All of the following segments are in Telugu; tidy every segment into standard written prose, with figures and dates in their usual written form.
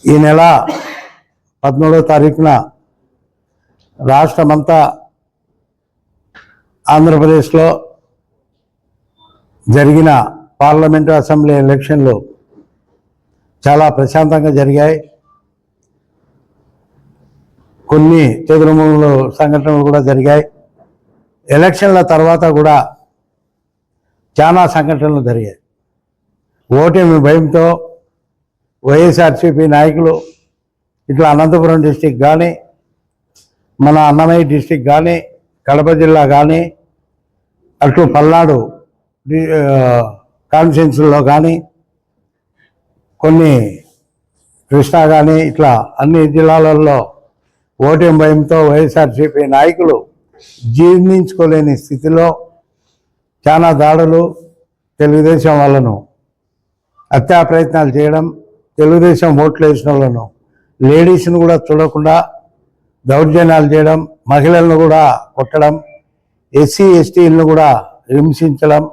ఈ నెల 13వ తారీఖున రాష్ట్రమంతా ఆంధ్రప్రదేశ్లో జరిగిన పార్లమెంటు అసెంబ్లీ ఎలక్షన్లు చాలా ప్రశాంతంగా జరిగాయి. కొన్ని చెదురుమదురు సంఘటనలు కూడా జరిగాయి. ఎలక్షన్ల తర్వాత కూడా చాలా సంఘటనలు జరిగాయి. ఓటమి భయంతో వైఎస్ఆర్సీపీ నాయకులు ఇట్లా అనంతపురం డిస్టిక్ కానీ, మన అన్నమయ్య డిస్టిక్ కానీ, కడప జిల్లా కానీ, అటు పల్నాడు కాన్స్టిట్యున్సీలో కానీ, కొన్ని కృష్ణా కానీ, ఇట్లా అన్ని జిల్లాలలో ఓటమి భయంతో వైఎస్ఆర్సీపీ నాయకులు జీర్ణించుకోలేని స్థితిలో చాలా దాడులు, తెలుగుదేశం వాళ్ళను హత్యా ప్రయత్నాలు చేయడం, తెలుగుదేశం ఓట్లు వేసిన వాళ్ళను లేడీస్ను కూడా చూడకుండా దౌర్జన్యాలు చేయడం, మహిళలను కూడా కొట్టడం, ఎస్సీ ఎస్టీలను కూడా హింసించడం,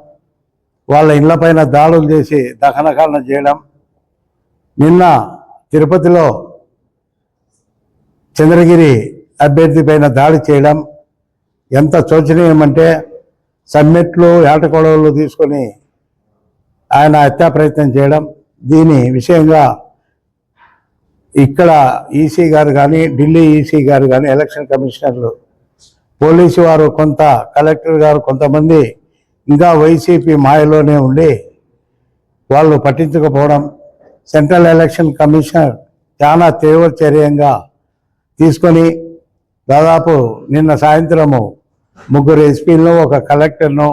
వాళ్ళ ఇళ్లపైన దాడులు చేసి దహనకాలన చేయడం, నిన్న తిరుపతిలో చంద్రగిరి అభ్యర్థి పైన దాడి చేయడం ఎంత శోచనీయమంటే సమ్మెట్లు ఏటకొడవలు తీసుకొని ఆయన హత్యా ప్రయత్నం చేయడం. దీని విషయంగా ఇక్కడ ఈసీ గారు కానీ, ఢిల్లీ ఈసీ గారు కానీ, ఎలక్షన్ కమిషనర్లు, పోలీసు వారు కొంత, కలెక్టర్ గారు కొంతమంది ఇంకా వైసీపీ మాయలోనే ఉండి వాళ్ళు పట్టించకపోవడం, సెంట్రల్ ఎలక్షన్ కమిషనర్ చాలా తీవ్ర చర్యంగా తీసుకొని దాదాపు నిన్న సాయంత్రము 3 ఎస్పీలను, 1 కలెక్టర్ను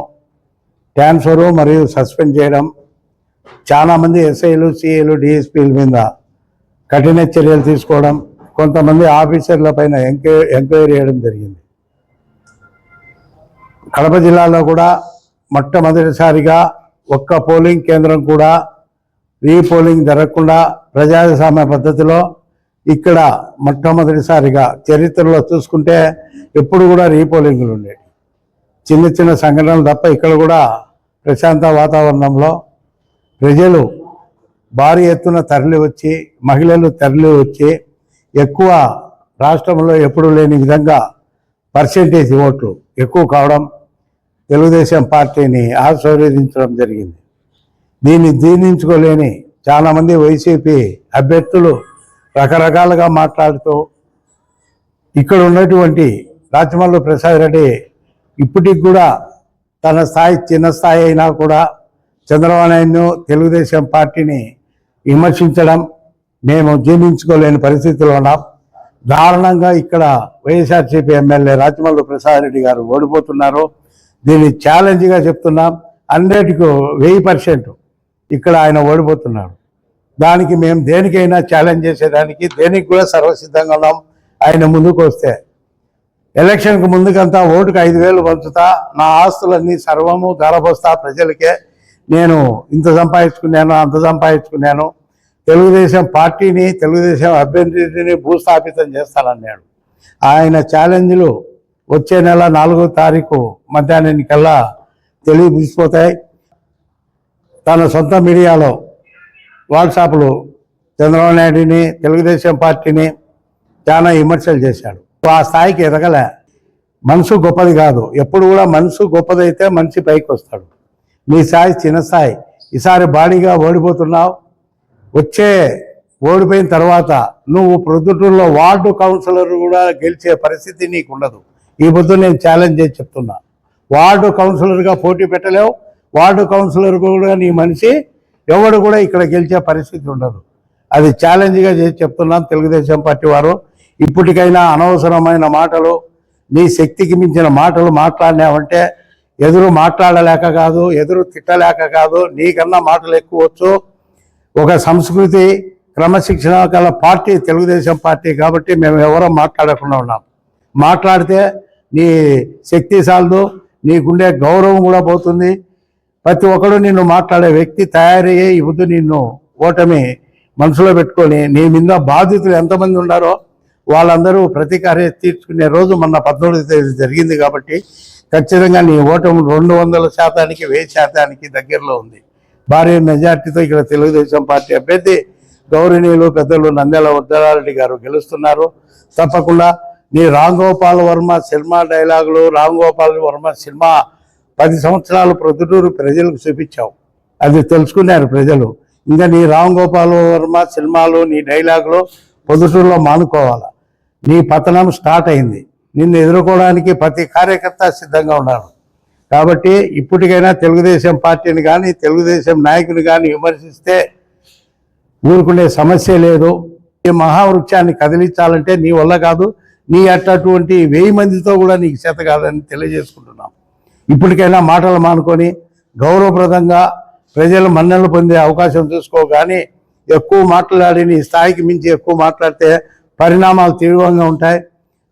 ట్రాన్స్ఫరు మరియు సస్పెండ్ చేయడం, చాలామంది ఎస్ఐలు, సిఐలు, డిఎస్పీల మీద కఠిన చర్యలు తీసుకోవడం, కొంతమంది ఆఫీసర్ల పైన ఎంక్వైరీ చేయడం జరిగింది. కడప జిల్లాలో కూడా మొట్టమొదటిసారిగా ఒక్క పోలింగ్ కేంద్రం కూడా రీపోలింగ్ జరగకుండా ప్రజాస్వామ్య పద్ధతిలో ఇక్కడ మొట్టమొదటిసారిగా చరిత్రలో చూసుకుంటే ఎప్పుడు కూడా రీపోలింగ్లు ఉండేవి. చిన్న చిన్న సంఘటనలు తప్ప ఇక్కడ కూడా ప్రశాంత వాతావరణంలో ప్రజలు భారీ ఎత్తున తరలి వచ్చి, మహిళలు తరలి వచ్చి ఎక్కువ, రాష్ట్రంలో ఎప్పుడు లేని విధంగా పర్సెంటేజ్ ఓట్లు ఎక్కువ కావడం, తెలుగుదేశం పార్టీని ఆశీర్వదించడం జరిగింది. దీన్ని జీర్ణించుకోలేని చాలామంది వైసీపీ అభ్యర్థులు రకరకాలుగా మాట్లాడుతూ, ఇక్కడ ఉన్నటువంటి రాచమల్లు ప్రసాద్ రెడ్డి ఇప్పటికి కూడా తన స్థాయి చిన్న స్థాయి అయినా కూడా చంద్రబాబు నాయుడును, తెలుగుదేశం పార్టీని విమర్శించడం మేము జీర్ణించుకోలేని పరిస్థితిలో ఉన్నాం. దారుణంగా ఇక్కడ వైఎస్ఆర్సీపీ ఎమ్మెల్యే రాచమల్లు ప్రసాద్ రెడ్డి గారు ఓడిపోతున్నారు. దీన్ని ఛాలెంజ్గా చెప్తున్నాం. 100కు 1000% ఇక్కడ ఆయన ఓడిపోతున్నాడు. దానికి మేము దేనికైనా ఛాలెంజ్ చేసేదానికి, దేనికి కూడా సర్వసిద్ధంగా ఉన్నాం. ఆయన ముందుకు వస్తే ఎలక్షన్కు ముందుకంతా ఓటుకు 5000 పంచుతా, నా ఆస్తులన్నీ సర్వము ధరపోస్తా ప్రజలకే, నేను ఇంత సంపాదించుకున్నాను, అంత సంపాదించుకున్నాను, తెలుగుదేశం పార్టీని, తెలుగుదేశం అభ్యర్థిని భూస్థాపితం చేస్తానన్నాడు. ఆయన ఛాలెంజ్లు వచ్చే నెల 4వ తారీఖు మధ్యాహ్నానికల్లా తెలియపోతాయి. తన సొంత మీడియాలో వాట్సాప్లు చంద్రబాబు నాయుడిని, తెలుగుదేశం పార్టీని చాలా విమర్శలు చేశాడు. ఆ స్థాయికి ఎదగలే. మనసు గొప్పది కాదు, ఎప్పుడు కూడా మనసు గొప్పదైతే మనిషి పైకి వస్తాడు. నీ స్థాయి చిన్న స్థాయి. ఈసారి బాడీగా ఓడిపోతున్నావు. వచ్చే ఓడిపోయిన తర్వాత నువ్వు ప్రొద్దుటూరులో వార్డు కౌన్సిలర్ కూడా గెలిచే పరిస్థితి నీకు ఉండదు. ఈ పొద్దు నేను ఛాలెంజ్ చేసి చెప్తున్నా, వార్డు కౌన్సిలర్గా పోటీ పెట్టలేవు. వార్డు కౌన్సిలర్ కూడా నీ మనిషి ఎవడు కూడా ఇక్కడ గెలిచే పరిస్థితి ఉండదు. అది ఛాలెంజ్గా చేసి చెప్తున్నాను. తెలుగుదేశం పార్టీ వారు ఇప్పటికైనా అనవసరమైన మాటలు, నీ శక్తికి మించిన మాటలు మాట్లాడినావంటే ఎదురు మాట్లాడలేక కాదు, ఎదురు తిట్టలేక కాదు, నీకన్నా మాటలు ఎక్కువ వచ్చు. ఒక సంస్కృతి, క్రమశిక్షణ గల పార్టీ తెలుగుదేశం పార్టీ కాబట్టి మేము ఎవరో మాట్లాడకుండా ఉన్నాం. మాట్లాడితే నీ శక్తి సాలదు, నీకుండే గౌరవం కూడా పోతుంది. ప్రతి ఒక్కడు నిన్ను మాట్లాడే వ్యక్తి తయారయ్యే ఇప్పుడు నిన్ను ఓటమి మనసులో పెట్టుకొని నీ మీద బాధితులు ఎంతమంది ఉన్నారో వాళ్ళందరూ ప్రతీకారం తీర్చుకునే రోజు మొన్న 14వ తేదీ జరిగింది. కాబట్టి ఖచ్చితంగా నీ ఓటమి 200%, 1000% దగ్గరలో ఉంది. భారీ మెజార్టీతో ఇక్కడ తెలుగుదేశం పార్టీ అభ్యర్థి గౌరవనీయులు పెద్దలు నంద్యాల వరదారెడ్డి గారు గెలుస్తున్నారు. తప్పకుండా నీ రామ్ గోపాల్ వర్మ సినిమా డైలాగులు, రామ్ గోపాల్ వర్మ సినిమా 10 సంవత్సరాలు ప్రొద్దుటూరు ప్రజలకు చూపించావు. అది తెలుసుకున్నారు ప్రజలు. ఇంకా నీ రామ్ గోపాల్ వర్మ సినిమాలు, నీ డైలాగులు పొద్దుటూరులో మానుకోవాలి. నీ పతనం స్టార్ట్ అయింది. నిన్ను ఎదుర్కోవడానికి ప్రతి కార్యకర్త సిద్ధంగా ఉన్నారు. కాబట్టి ఇప్పటికైనా తెలుగుదేశం పార్టీని కానీ తెలుగుదేశం నాయకుని కానీ విమర్శిస్తే ఊరుకునే సమస్య లేదు. ఈ మహావృక్షాన్ని కదిలించాలంటే నీ వల్ల కాదు. నీ అటువంటి 1000 మందితో కూడా నీకు చేత కాదని తెలియజేసుకుంటున్నాం. ఇప్పటికైనా మాటలు మానుకొని గౌరవప్రదంగా ప్రజలు మన్ననలు పొందే అవకాశం చూసుకో. కానీ ఎక్కువ మాట్లాడి నీ స్థాయికి మించి ఎక్కువ మాట్లాడితే పరిణామాలు తీవ్రంగా ఉంటాయి.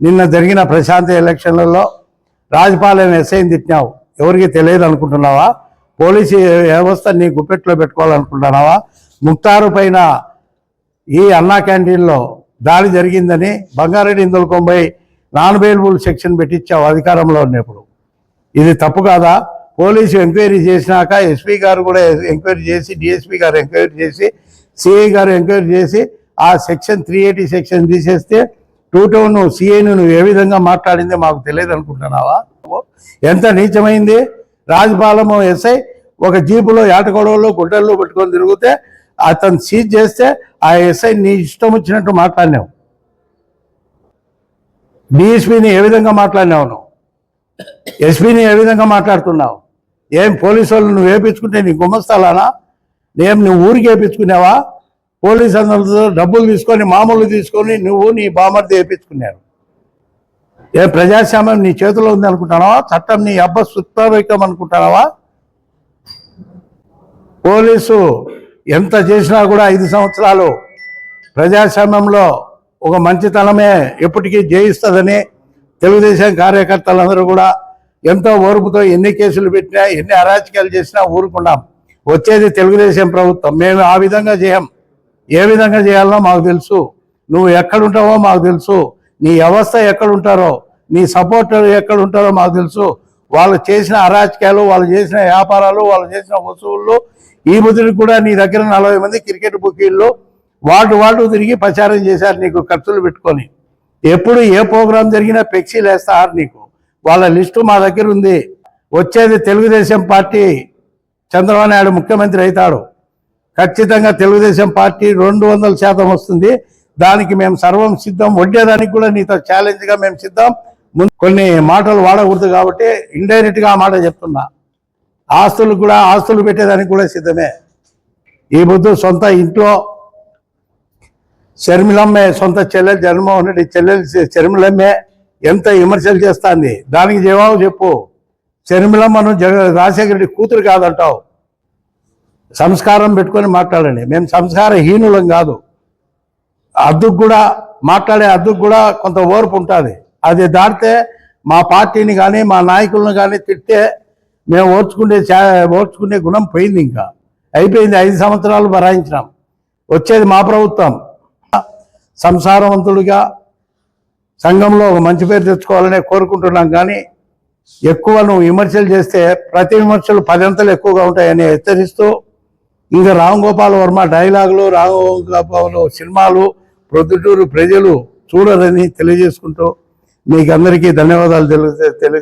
నిన్న జరిగిన ప్రశాంత ఎలక్షన్లలో రాజపాలెం ఎస్ఐని తిట్టినావు. ఎవరికి తెలియదు అనుకుంటున్నావా? పోలీసు వ్యవస్థ నీ గుప్పెట్లో పెట్టుకోవాలనుకుంటున్నావా? ముక్తారు పైన ఈ అన్నా క్యాంటీన్లో దాడి జరిగిందని బంగారెడ్డి ఇందులకొంబై నాన్ బెయిలబుల్ సెక్షన్ పెట్టించావు అధికారంలో ఉన్నప్పుడు. ఇది తప్పు కాదా? పోలీసు ఎంక్వైరీ చేసినాక ఎస్పీ గారు కూడా ఎంక్వైరీ చేసి, డిఎస్పీ గారు ఎంక్వైరీ చేసి, సిఐ గారు ఎంక్వైరీ చేసి ఆ సెక్షన్ 380 సెక్షన్ తీసేస్తే 2 నువ్వు సిఐను నువ్వు ఏ విధంగా మాట్లాడిందే మాకు తెలియదు అనుకుంటున్నావా? ఎంత నీచమైంది! రాజపాలెం ఎస్ఐ ఒక జీపులో ఏటగొడవలో గుడ్డల్లో పెట్టుకొని తిరిగితే అతను సీజ్ చేస్తే ఆ ఎస్ఐ నీ ఇష్టం వచ్చినట్టు మాట్లాడినావు. డిఎస్పీని ఏ విధంగా మాట్లాడినావు? నువ్వు ఎస్పీని ఏ విధంగా మాట్లాడుతున్నావు? ఏం పోలీసు వాళ్ళు నువ్వు వేయించుకుంటే నీ గుమ్మస్తాలానా? నువ్వు ఊరికి వేయించుకున్నావా? పోలీసు అందరితో డబ్బులు తీసుకొని మామూలు తీసుకొని నువ్వు నీ బామర్ది వేయించుకున్నారు. ఏ ప్రజాస్వామ్యం నీ చేతిలో ఉంది అనుకుంటున్నావా? చట్టం నీ అబ్బ సుత్తవేకం అనుకుంటున్నావా? పోలీసు ఎంత చేసినా కూడా 5 సంవత్సరాలు ప్రజాస్వామ్యంలో ఒక మంచితనమే ఎప్పటికీ జయిస్తుందని తెలుగుదేశం కార్యకర్తలందరూ కూడా ఎంతో ఓర్పుతో ఎన్ని కేసులు పెట్టినా ఎన్ని అరాచకాలు చేసినా ఊరుకున్నాం. వచ్చేది తెలుగుదేశం ప్రభుత్వం. మేము ఆ విధంగా చేయం. ఏ విధంగా చేయాలనో మాకు తెలుసు. నువ్వు ఎక్కడుంటావో మాకు తెలుసు. నీ వ్యవస్థ ఎక్కడుంటారో, నీ సపోర్టర్ ఎక్కడుంటారో మాకు తెలుసు. వాళ్ళు చేసిన అరాచకాలు, వాళ్ళు చేసిన వ్యాపారాలు, వాళ్ళు చేసిన వసూళ్ళు, ఈ బుద్ధుడికి కూడా నీ దగ్గర 40 మంది క్రికెట్ బుకీళ్ళు వాళ్ళు తిరిగి ప్రచారం చేశారు నీకు ఖర్చులు పెట్టుకొని. ఎప్పుడు ఏ ప్రోగ్రాం జరిగినా ఫ్లెక్సీలు వేస్తారు నీకు. వాళ్ళ లిస్టు మా దగ్గర ఉంది. వచ్చేది తెలుగుదేశం పార్టీ. చంద్రబాబు నాయుడు ముఖ్యమంత్రి అవుతాడు. ఖచ్చితంగా తెలుగుదేశం పార్టీ 200% వస్తుంది. దానికి మేము సర్వం సిద్ధం. వడ్డేదానికి కూడా నీతో ఛాలెంజ్గా మేము సిద్ధం. కొన్ని మాటలు వాడకూడదు కాబట్టి ఇండైరెక్ట్గా ఆ మాట చెప్తున్నా. ఆస్తులు పెట్టేదానికి కూడా సిద్ధమే. ఈ బుద్ధు సొంత ఇంట్లో షర్మిలమ్మే, సొంత చెల్లెలు జగన్మోహన్ రెడ్డి చెల్లెలు షర్మిలమ్మే ఎంత విమర్శలు చేస్తుంది. దానికి జవాబు చెప్పు. షర్మిలమ్మను రాజశేఖర రెడ్డి కూతురు కాదంటావు. సంస్కారం పెట్టుకొని మాట్లాడండి. మేము సంస్కారహీనులం కాదు. అద్దుకు కూడా మాట్లాడే అద్దుకు కూడా కొంత ఓర్పు ఉంటుంది. అది దాటితే మా పార్టీని కానీ మా నాయకులను కానీ తిట్టే మేము ఓర్చుకునే గుణం పోయింది. ఇంకా అయిపోయింది. 5 సంవత్సరాలు భరాయించినాం. వచ్చేది మా ప్రభుత్వం. సంసారవంతుడిగా సంఘంలో ఒక మంచి పేరు తెచ్చుకోవాలనే కోరుకుంటున్నాం. కానీ ఎక్కువ నువ్వు విమర్శలు చేస్తే ప్రతి విమర్శలు 10 అంతలు ఎక్కువగా ఉంటాయని హెచ్చరిస్తూ, ఇంకా రామ్ గోపాల్ వర్మ డైలాగులు, రామ్ గోపాల్ సినిమాలు ప్రొద్దుటూరు ప్రజలు చూడరని తెలియజేసుకుంటూ మీకు అందరికీ ధన్యవాదాలు తెలియ